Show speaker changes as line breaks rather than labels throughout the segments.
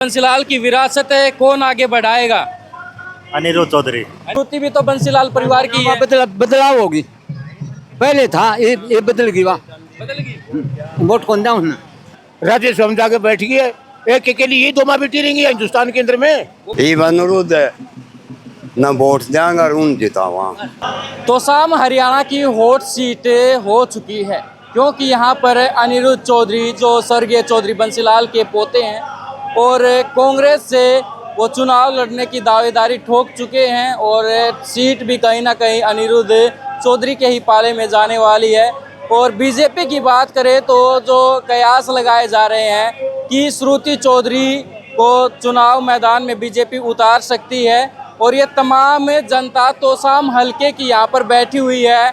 बंसीलाल की विरासत है, कौन आगे बढ़ाएगा?
अनिरुद्ध चौधरी।
श्रुति भी तो बंसीलाल परिवार की है।
बदलाव होगी। पहले था ये बदल गई। वाह
बदल गई।
वोट कौन दा उन्हें
राज्य सभा में जाके बैठ गई है। एक अकेली ये दो माँ बेटी रहेंगी हिंदुस्तान के अंदर में।
ये अनुरोध है ना, वोट देंगे और उन जितावा।
तोसाम हरियाणा की हॉट सीट हो चुकी है, क्योंकि यहाँ पर अनिरुद्ध चौधरी जो स्वर्गीय चौधरी बंसीलाल के पोते हैं और कांग्रेस से वो चुनाव लड़ने की दावेदारी ठोक चुके हैं और सीट भी कहीं ना कहीं अनिरुद्ध चौधरी के ही पाले में जाने वाली है। और बीजेपी की बात करें तो जो कयास लगाए जा रहे हैं कि श्रुति चौधरी को चुनाव मैदान में बीजेपी उतार सकती है और ये तमाम जनता तोसाम हलके की यहाँ पर बैठी हुई है।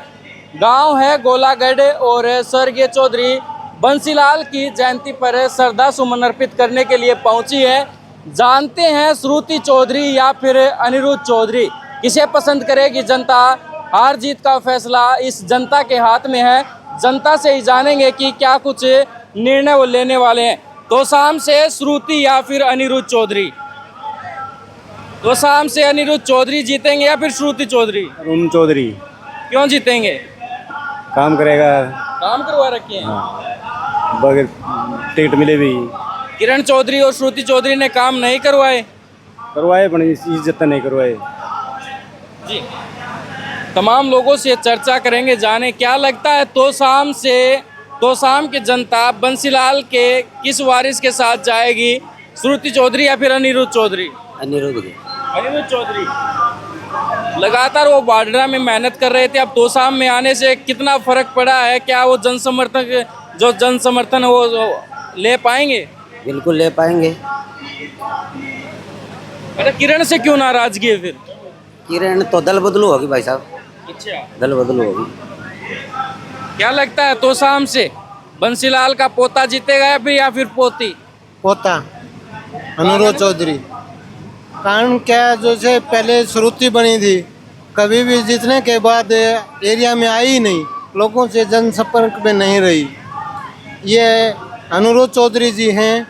गांव है गोलागढ़ और स्वर्गीय चौधरी बंसीलाल की जयंती पर श्रद्धा सुमन अर्पित करने के लिए पहुंची है। जानते हैं श्रुति चौधरी या फिर अनिरुद्ध चौधरी किसे पसंद करेगी जनता। हार जीत का फैसला इस जनता के हाथ में है। जनता से ही जानेंगे कि क्या कुछ निर्णय वो लेने वाले हैं। तोसाम से श्रुति या फिर अनिरुद्ध चौधरी, तोसाम से अनिरुद्ध चौधरी जीतेंगे या फिर श्रुति चौधरी?
अरुण चौधरी।
क्यों जीतेंगे?
काम करेगा।
काम करवा रखे हैं।
बगैर टिकट मिले भी
किरण चौधरी और श्रुति चौधरी ने काम नहीं करवाए।
करवाए पर इज्जत नहीं करवाए।
जी, तमाम लोगों से चर्चा करेंगे, जाने क्या लगता है तोसाम की जनता बंसीलाल के किस वारिस के साथ जाएगी, श्रुति चौधरी या फिर अनिरुद्ध चौधरी? अनिरुद्ध चौधरी लगातार वो बाडरा में मेहनत कर रहे थे, अब तोसाम में आने से कितना फर्क पड़ा है? क्या वो जन समर्थन है वो ले पाएंगे?
बिल्कुल ले पाएंगे।
अरे किरण से क्यों नाराजगी है फिर?
किरण तो दल बदलू होगी भाई साहब।
अच्छा,
दल बदलू होगी।
क्या लगता है तोसाम से बंसीलाल का पोता जीतेगा या फिर पोती?
पोता अनिरुद्ध चौधरी। कारण क्या, जो से पहले श्रुति बनी थी, कभी भी जीतने के बाद एरिया में आई ही नहीं, लोगों से जनसंपर्क में नहीं रही। ये अनिरुद्ध चौधरी जी हैं,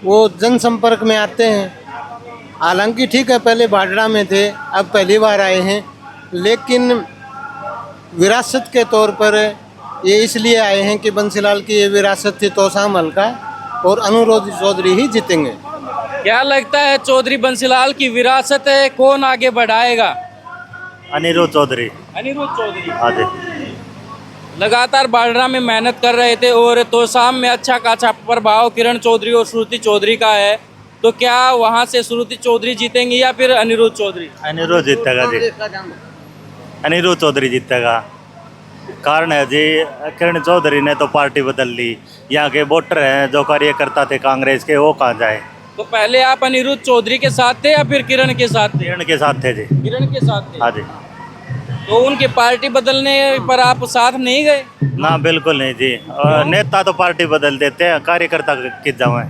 वो जनसंपर्क में आते हैं। हालांकि ठीक है, पहले बाडरा में थे, अब पहली बार आए हैं, लेकिन विरासत के तौर पर ये इसलिए आए हैं कि बंसीलाल की ये विरासत थी तोसाम हल्का, और अनिरुद्ध चौधरी ही जीतेंगे।
क्या लगता है चौधरी बंसीलाल की विरासत है, कौन आगे बढ़ाएगा?
अनिरुद्ध चौधरी।
अनिरुद्ध चौधरी
हाँ जी।
लगातार बाडरा में मेहनत कर रहे थे और तोसाम में अच्छा खासा प्रभाव किरण चौधरी और श्रुति चौधरी का है, तो क्या वहाँ से श्रुति चौधरी जीतेंगी या फिर अनिरुद्ध चौधरी?
अनिरुद्ध जीतेगा जी, अनिरुद्ध चौधरी जीतेगा। कारण है जी, किरण चौधरी ने तो पार्टी बदल ली, यहाँ के वोटर हैं जो कार्यकर्ता थे कांग्रेस के, वो कहाँ जाए।
तो पहले आप अनिरुद्ध चौधरी के साथ थे या फिर किरण के साथ थे?
किरण के साथ थे जी।
किरण के साथ थे।
हाँ जी।
तो उनकी पार्टी बदलने पर आप साथ नहीं गए?
ना बिल्कुल नहीं जी। नेता तो पार्टी बदल देते हैं, कार्यकर्ता किस जाए,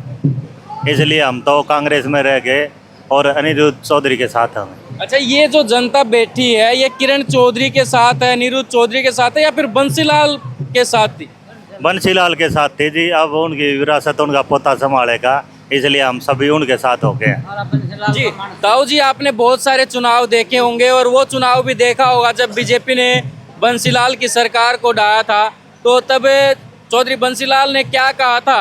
इसलिए हम तो कांग्रेस में रह गए और अनिरुद्ध चौधरी के साथ हैं।
अच्छा, ये जो जनता बैठी है ये किरण चौधरी के साथ है, अनिरुद्ध चौधरी के साथ है या फिर बंसीलाल के साथ थी?
बंसीलाल के साथ थे जी। अब उनकी विरासत उनका पोता संभालेगा, इसलिए हम सभी उनके साथ हो गए।
जी, ताऊ जी, आपने बहुत सारे चुनाव देखे होंगे और वो चुनाव भी देखा होगा जब बीजेपी ने बंसीलाल की सरकार को ढाया था, तो तब चौधरी बंसीलाल ने क्या कहा था?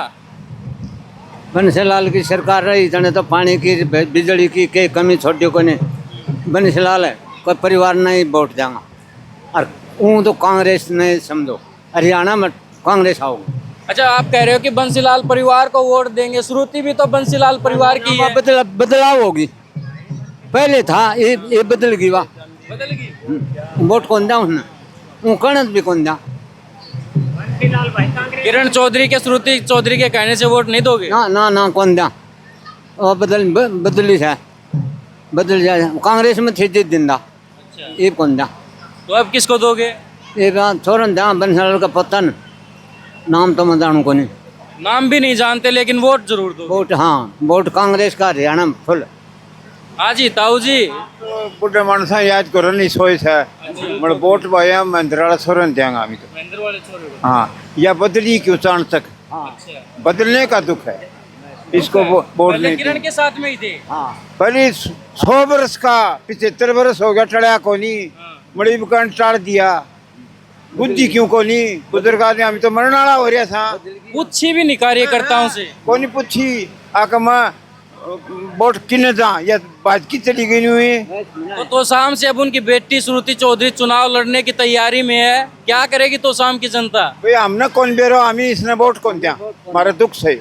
बंसीलाल की सरकार रही तने तो पानी की बिजली की कई कमी छोटी को नहीं। बंसीलाल है कोई परिवार नहीं वोट देगा, और वो तो कांग्रेस नहीं समझो, हरियाणा में कांग्रेस आओगे।
अच्छा, आप कह रहे हो कि बंसीलाल परिवार को वोट देंगे, श्रुति भी तो बंसीलाल परिवार की है।
बदलाव होगी। पहले था ये बदल गई। वाह
बदल गई।
वोट कौन दा उन्हें, वो कणत भी कौन दा।
किरण चौधरी के श्रुति चौधरी के कहने से वोट नहीं दोगे?
ना कौन दा। और बदली है, बदल जाए। कांग्रेस में थी जिंदा।
अच्छा।
ये कौन दा।
तो अब किसको दोगे?
ये छोरन दा बंसीलाल का पता न, नाम तो मैं जानू को नहीं।
नाम भी नहीं जानते लेकिन वोट जरूर दो।
वोट, हाँ वोट कांग्रेस का हरियाणा में फुल।
हाँ जी, ताऊ जी।
बुढ़े मानसा याद करो नहीं सोच है, बड़े वोट भाया मंदिर वाला छोरन देंगे अभी तो।
महेंद्र वाले छोरे।
हाँ, या बदली क्यों चाण तक,
अच्छा।
बदलने का दुख है। इसको वोट
पहले
नहीं
किरण
दी।
के साथ में ही थे।
पहले 100 वर्ष का 75 वर्ष हो गया टड़ा को नहीं मड़ी बुकान टाड़ दिया बुद्धि क्यों को नहीं बुजुर्ग आदमी हम तो मरने वाला हो रहा था
पूछी भी नहीं कार्यकर्ताओं से।
को नहीं पूछी आका मैं वोट किने जा या बात की चली गई नहीं हुई
तो शाम से अब उनकी बेटी श्रुति चौधरी चुनाव लड़ने की तैयारी में है, क्या करेगी तो शाम की जनता?
भाई हमने कौन बेरो हमें इसने वोट कौन दिया हमारा दुख से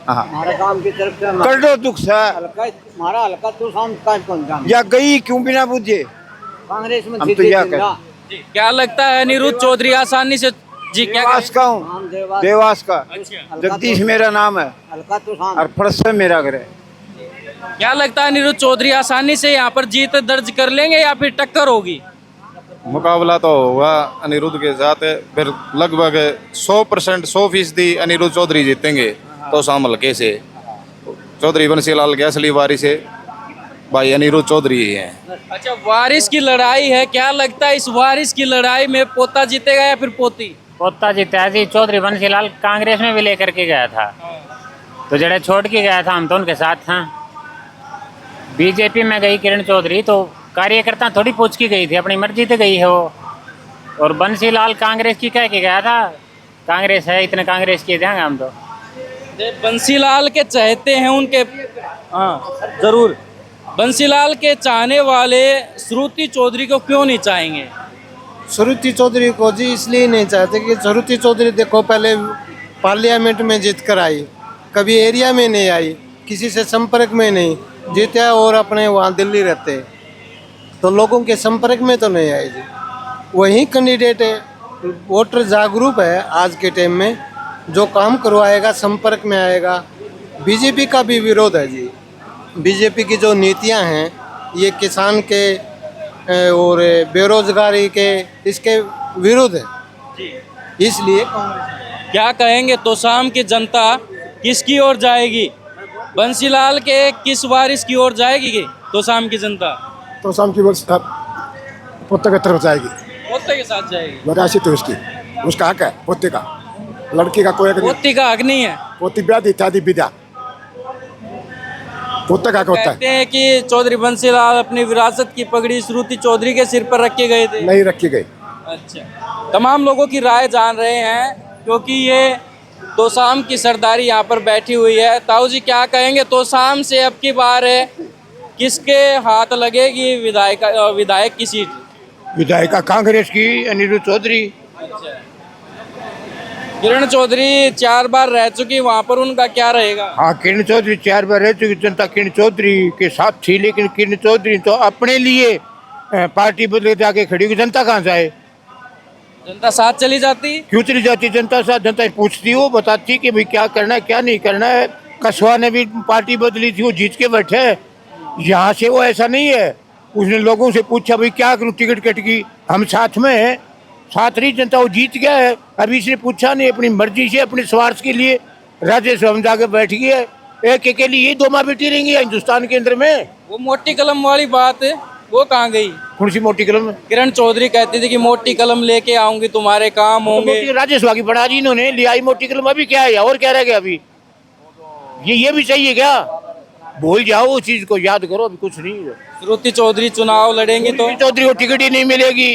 हाँ
हमारा काम की तरफ से
कर दो दुख से
हमारा हल्का तो शाम का कौन जान
या गई क्यों बिना बुझे
कांग्रेस में
हम तो यह कहें
जी, क्या लगता है अनिरुद्ध चौधरी आसानी से जी क्या
देवास का हूँ देवास का जगदीश मेरा नाम है
हल्का तो शाम
और फर्श से मेरा घर है
क्या लगता है अनिरुद्ध चौधरी आसानी से यहाँ पर जीत दर्ज कर लेंगे या फिर टक्कर होगी?
मुकाबला तो होगा अनिरुद्ध के साथ, फिर लगभग 100% 100% अनिरुद्ध चौधरी जीतेंगे तो शाम हल्के से। चौधरी बंसीलाल के असली वारिस है भाई अनिरुद्ध चौधरी ही हैं।
अच्छा, वारिस की लड़ाई है, क्या लगता है इस वारिस की लड़ाई में पोता जीतेगा या फिर पोती?
पोता जीता जी। चौधरी बंसीलाल कांग्रेस में भी लेकर के गया था, तो जड़े छोड़ के गया था हम तो उनके साथ था। बीजेपी में गई किरण चौधरी तो कार्यकर्ता थोड़ी पूछ की गई थी, अपनी मर्जी से गई है वो। और बंसीलाल कांग्रेस की कह के गया था, कांग्रेस है इतने कांग्रेस की देंगे हम तो।
बंसीलाल के चाहते हैं उनके, हाँ जरूर, बंसीलाल के चाहने वाले श्रुति चौधरी को क्यों नहीं चाहेंगे?
श्रुति चौधरी को जी इसलिए नहीं चाहते कि श्रुति चौधरी देखो पहले पार्लियामेंट में जीत कर आई, कभी एरिया में नहीं आई, किसी से संपर्क में नहीं जीते और अपने वहाँ दिल्ली रहते, तो लोगों के संपर्क में तो नहीं आई जी। वही कैंडिडेट है, वोटर जागरूक है आज के टाइम में, जो काम करवाएगा संपर्क में आएगा। बीजेपी का भी विरोध है जी, बीजेपी की जो नीतियां हैं ये किसान के और बेरोजगारी के इसके विरुद्ध है, इसलिए
क्या कहेंगे तो शाम की जनता किसकी ओर जाएगी? बंसीलाल के किस वारिस की ओर जाएगी तो शाम की जनता?
तो शाम की बस पोते की तरफ जाएगी,
पोते के साथ जाएगी।
वरासी तो उसका हक है, पोते का, लड़की का कोई
पोती का हक नहीं है।
पोती ब्याह इत्यादि विद्या पोते का होता है।
कहते हैं कि चौधरी बंसीलाल अपनी विरासत की पगड़ी श्रुति चौधरी के सिर पर रख के गए थे।
नहीं रखी गई।
अच्छा, तमाम लोगों की राय जान रहे हैं क्योंकि ये तोशाम की सरदारी यहाँ पर बैठी हुई है। ताऊ जी क्या कहेंगे, तोशाम से अब की बार है किसके हाथ लगेगी विधायक की सीट?
विधायिका कांग्रेस की अनिरुद्ध चौधरी।
किरण चौधरी 4 बार रह चुकी, वहाँ पर उनका क्या रहेगा?
हाँ, किरण चौधरी 4 बार रह चुकी, जनता किरण चौधरी के साथ थी, लेकिन किरण चौधरी तो अपने लिए पार्टी बदल जाके खड़ी हुई, जनता कहाँ जाए?
जनता साथ चली जाती?
क्यों चली जाती जनता साथ? जनता पूछती, वो बताती कि भाई क्या करना है क्या नहीं करना है। कसवा ने भी पार्टी बदली थी, वो जीत के बैठे। यहाँ से वो ऐसा नहीं है, उसने लोगों से पूछा भाई क्या करूँ, टिकट कट गई, हम साथ में हैं, साथ रही जनता, वो जीत गया है। अभी इसने पूछा नहीं, अपनी मर्जी से अपने स्वार्थ के लिए राज्यसभा में जाके बैठ गया है। एक अकेली ये 2 माँ बेटी रहेंगी हिंदुस्तान के अंदर में।
वो मोटी कलम वाली बात है, वो कहाँ गई?
कौन सी मोटी कलम?
किरण चौधरी कहती थी कि मोटी कलम लेके आऊंगी, तुम्हारे काम होंगे।
राज्यसभा की बढ़ा दी इन्होंने, ले आई मोटी कलम। अभी क्या है और क्या रह गया? अभी ये भी चाहिए क्या? भूल जाओ उस चीज को, याद करो, अभी कुछ नहीं है।
श्रुति चौधरी चुनाव लड़ेंगी तो
चौधरी को टिकट ही नहीं मिलेगी।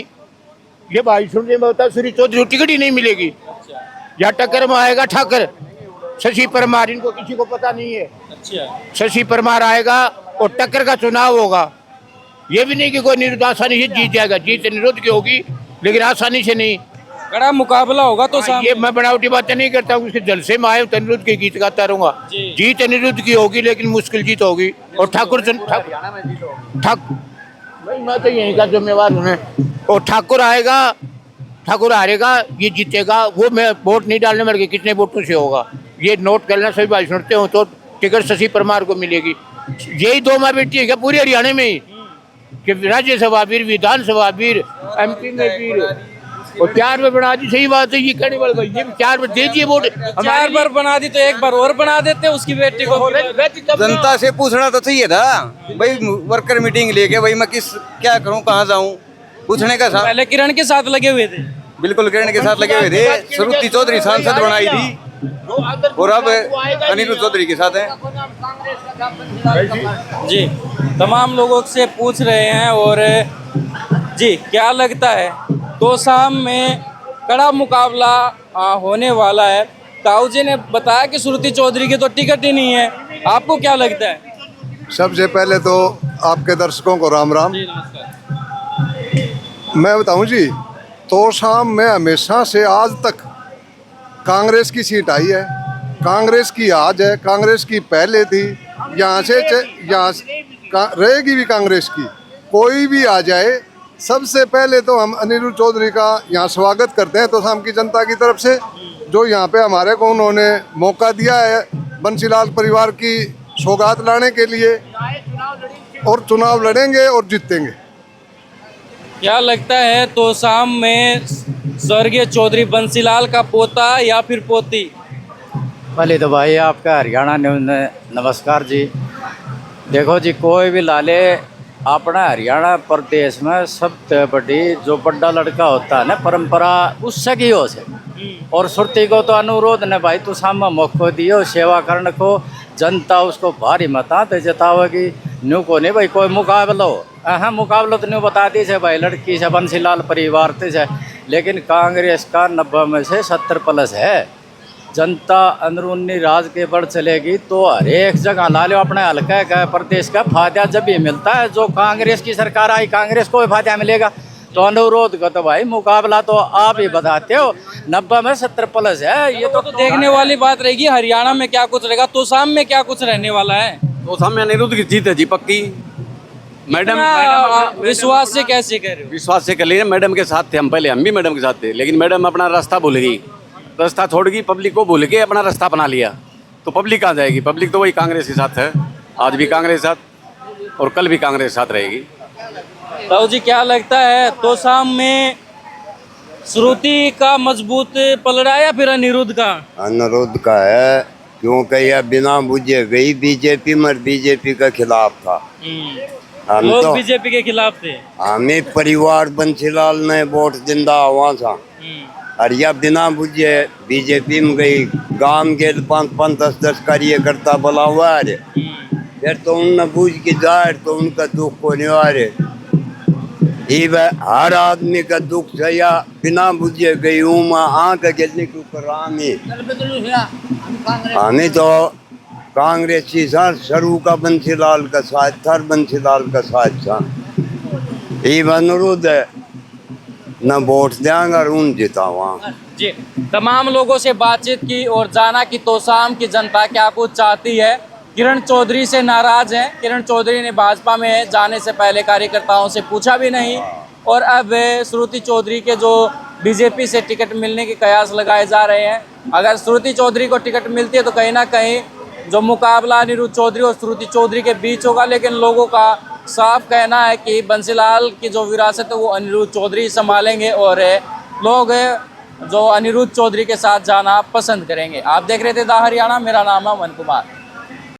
ये भाई सुनने में होता है, श्री चौधरी को टिकट ही नहीं मिलेगी। या टक्कर में आएगा ठाकर शशि परमार, इनको किसी को पता नहीं है।
अच्छा,
शशि परमार आएगा और टक्कर का चुनाव होगा। ये भी नहीं कि कोई निरुद्ध आसानी से जीत जाएगा, जीत निरुद्ध की होगी लेकिन आसानी से नहीं,
कड़ा मुकाबला होगा तो
ये मैं बनावटी बातें नहीं करता हूँ, उसके जलसे में आए अनिरुद्ध के गीत गाता रहूंगा। जीत अनिरुद्ध की होगी लेकिन मुश्किल जीत होगी। और ठाकुर मैं तो यहीं का जिम्मेवार हूँ। और ठाकुर आएगा, ठाकुर हारेगा, ये जीतेगा। वो मैं वोट नहीं डालने मर गए, कितने वोटों से होगा ये नोट करना। सभी भाई सुनते हो तो टिकट शशि परमार को मिलेगी। यही 2 माँ बेटी है क्या पूरे हरियाणा में ही, कि राज्यसभा वीर, विधानसभा वीर, MP में वीर, और 4 बार बना दी। सही बात है, ये कहने वाला भाई, 4 बार दे दिए वोट।
4 बार बना दी तो 1 बार और बना देते उसकी बेटी को।
जनता से पूछना तो चाहिए था भाई, वर्कर मीटिंग लेके भाई मैं क्या करूं, कहाँ जाऊं, पूछने का।
पहले किरण के साथ लगे हुए थे,
बिल्कुल किरण के साथ लगे हुए थे। श्रुति चौधरी सांसद बनाई थी, और अब अनिरुद्ध चौधरी के साथ हैं।
जी, तमाम लोगों से पूछ रहे हैं। और जी, क्या लगता है तोशाम में कड़ा मुकाबला होने वाला है। ताऊ जी ने बताया कि श्रुति चौधरी की तो टिकट ही नहीं है, आपको क्या लगता है?
सबसे पहले तो आपके दर्शकों को राम राम।
जी नमस्कार।
मैं बताऊं जी, तोशाम में हमेशा से आज तक कांग्रेस की सीट आई है, कांग्रेस की आज है, कांग्रेस की पहले थी, यहाँ से रहेगी भी कांग्रेस की। कोई भी आ जाए, सबसे पहले तो हम अनिरुद्ध चौधरी का यहाँ स्वागत करते हैं तोशाम की जनता की तरफ से, जो यहाँ पे हमारे को उन्होंने मौका दिया है बंसीलाल परिवार की सौगात लाने के लिए, और चुनाव लड़ेंगे और जीतेंगे।
क्या लगता है तोशाम में स्वर्गीय चौधरी बंसीलाल का पोता या फिर पोती?
पहले तो भाई आपका हरियाणा न्यूज़ में नमस्कार जी। देखो जी, कोई भी लाले अपना हरियाणा प्रदेश में सबसे बड़ी जो बड़ा लड़का होता है ना, परंपरा उससे की हो से। और सुरती को तो अनुरोध ने भाई तू सामने मौको दियो सेवा करने को, जनता उसको भारी मता तो जतावेगी। न्यू को नहीं भाई कोई मुकाबला हो, हाँ मुकाबला तो न्यू बता दी से भाई लड़की से बंसीलाल परिवार से, लेकिन कांग्रेस का 90 में से 70 प्लस है। जनता अंदरूनी राज के बढ़ चलेगी तो हर एक जगह ला लो अपने हल्का का प्रदेश का फायदा जब भी मिलता है। जो कांग्रेस की सरकार आई, कांग्रेस को भी फायदा मिलेगा। तो अनुरोध का तो भाई मुकाबला तो आप ही बताते हो, 90 में 70 प्लस है। ये तो
देखने वाली बात रहेगी हरियाणा में क्या कुछ रहेगा, तोशाम में क्या कुछ रहने वाला है।
तोशाम में अनिरुद्ध की जीत है जी पक्की। मैडम
विश्वास से कैसे कह रहे हो?
विश्वास से कर लिए, मैडम के साथ थे हम, पहले हम भी मैडम के साथ थे, लेकिन मैडम अपना रास्ता भूल गई, रास्ता छोड़ गई, पब्लिक को भूल के अपना रास्ता बना लिया। तो पब्लिक कहाँ जाएगी? पब्लिक तो वही कांग्रेस के साथ है, आज भी कांग्रेस के साथ और कल भी कांग्रेस के साथ रहेगी।
ताऊ जी, क्या लगता है तोशाम में श्रुति का मजबूत पलड़ा या फिर अनिरुद्ध का?
अनिरुद्ध का है, क्योंकि यह बिना बुझे गई बीजेपी में, बीजेपी के खिलाफ था। हम
लोग
तो
बीजेपी के खिलाफ थे।
हमें परिवार बंसीलाल ने वोट जिंदा हुआ था, और यह बिना बुझे बीजेपी में गई। गांव के 5-5, 10-10 कार्यकर्ता बोला हुआ है, फिर तो उनने बूझ के जाए तो उनका दुख को निवारे। हर आदमी का दुख से या बिना बुझे गई आँख गिरने के ऊपर हमें तो कांग्रेसी था, शुरू का बंसीलाल का साथ था, बंसीलाल का साथ था। ये अनुरोध है, न वोट देंगे और उन जीता वहाँ।
जी, तमाम लोगों से बातचीत की और जाना कि तोशाम की जनता क्या कुछ चाहती है। किरण चौधरी से नाराज हैं। किरण चौधरी ने भाजपा में जाने से पहले कार्यकर्ताओं से पूछा भी नहीं, और अब श्रुति चौधरी के जो बीजेपी से टिकट मिलने के कयास लगाए जा रहे हैं। अगर श्रुति चौधरी को टिकट मिलती है तो कहीं ना कहीं जो मुकाबला अनिरुद्ध चौधरी और श्रुति चौधरी के बीच होगा, लेकिन लोगों का साफ कहना है कि बंसीलाल की जो विरासत है वो अनिरुद्ध चौधरी संभालेंगे और लोग जो अनिरुद्ध चौधरी के साथ जाना पसंद करेंगे। आप देख रहे थे द हरियाणा, मेरा नाम है अमन कुमार।